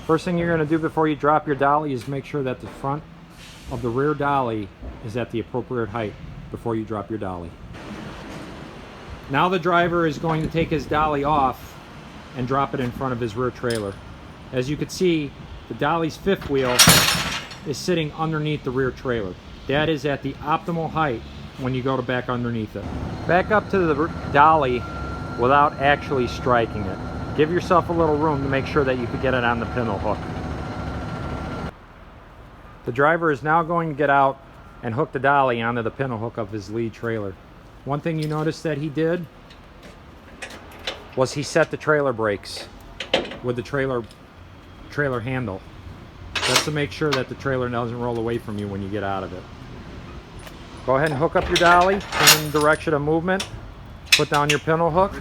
First thing you're going to do before you drop your dolly is make sure that the front of the rear dolly is at the appropriate height before you drop your dolly. Now the driver is going to take his dolly off and drop it in front of his rear trailer. As you can see, the dolly's fifth wheel is sitting underneath the rear trailer. That is at the optimal height when you go to back underneath it. Back up to the dolly without actually striking it. Give yourself a little room to make sure that you can get it on the pintle hook. The driver is now going to get out and hook the dolly onto the pintle hook of his lead trailer. One thing you noticed that he did was he set the trailer brakes with the trailer handle. That's to make sure that the trailer doesn't roll away from you when you get out of it. Go ahead and hook up your dolly in the direction of movement. Put down your pintle hook.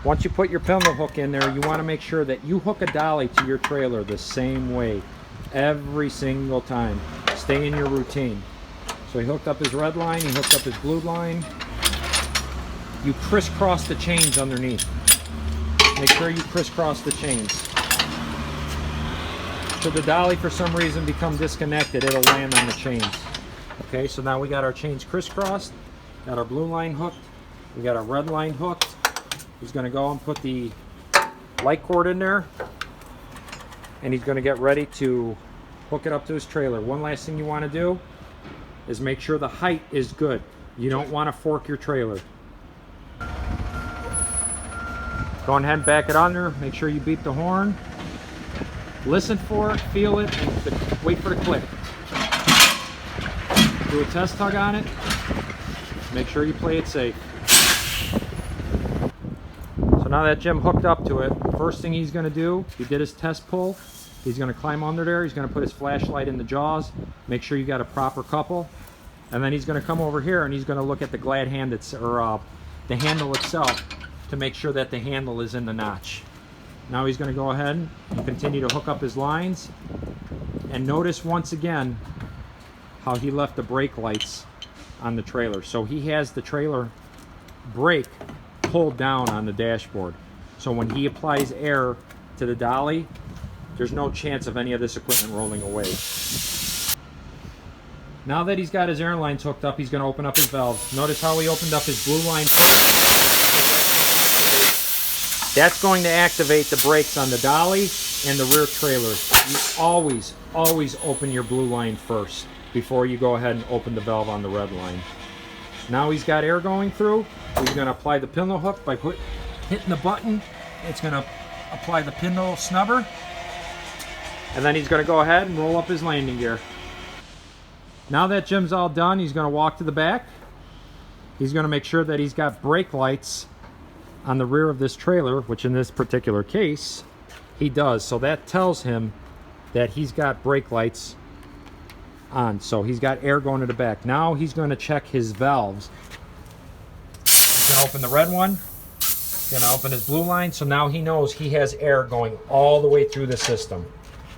Once you put your pintle hook in there, you want to make sure that you hook a dolly to your trailer the same way every single time. Stay in your routine. So he hooked up his red line, he hooked up his blue line. You crisscross the chains underneath. Make sure you crisscross the chains. Should the dolly for some reason become disconnected, it'll land on the chains. Okay, so now we got our chains crisscrossed, got our blue line hooked, we got our red line hooked. He's going to go and put the light cord in there, and he's going to get ready to hook it up to his trailer. One last thing you want to do is make sure the height is good. You don't want to fork your trailer. Go ahead and back it under. Make sure you beep the horn. Listen for it, feel it, and wait for the click. Do a test tug on it. Make sure you play it safe. So now that Jim hooked up to it, first thing he's going to do, he did his test pull. He's going to climb under there. He's going to put his flashlight in the jaws. Make sure you got a proper couple. And then he's going to come over here and he's going to look at the glad hand, the handle itself, to make sure that the handle is in the notch. Now he's going to go ahead and continue to hook up his lines. And notice once again how he left the brake lights on the trailer. So he has the trailer brake pulled down on the dashboard. So when he applies air to the dolly, there's no chance of any of this equipment rolling away. Now that he's got his air lines hooked up, he's going to open up his valves. Notice how he opened up his blue line first. That's going to activate the brakes on the dolly and the rear trailer. You always open your blue line first before you go ahead and open the valve on the red line. Now he's got air going through. He's going to apply the pintle hook by hitting the button. It's going to apply the pintle snubber. And then he's going to go ahead and roll up his landing gear. Now that Jim's all done, he's going to walk to the back. He's going to make sure that he's got brake lights on the rear of this trailer, which in this particular case, he does. So that tells him that he's got brake lights on. So he's got air going to the back. Now he's going to check his valves. He's going to open the red one. He's going to open his blue line. So now he knows he has air going all the way through the system.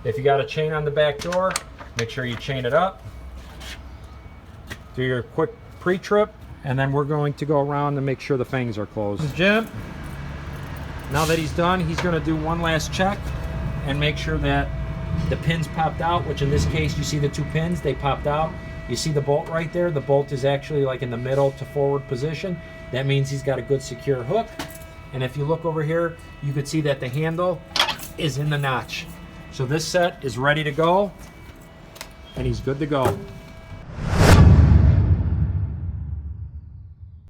If you got a chain on the back door, make sure you chain it up. Do your quick pre-trip, and then we're going to go around and make sure the fangs are closed. Jim, now that he's done, he's going to do one last check and make sure that the pins popped out, which in this case, you see the two pins, they popped out. You see the bolt right there? The bolt is actually like in the middle to forward position. That means he's got a good secure hook. And if you look over here, you could see that the handle is in the notch. So this set is ready to go, and he's good to go.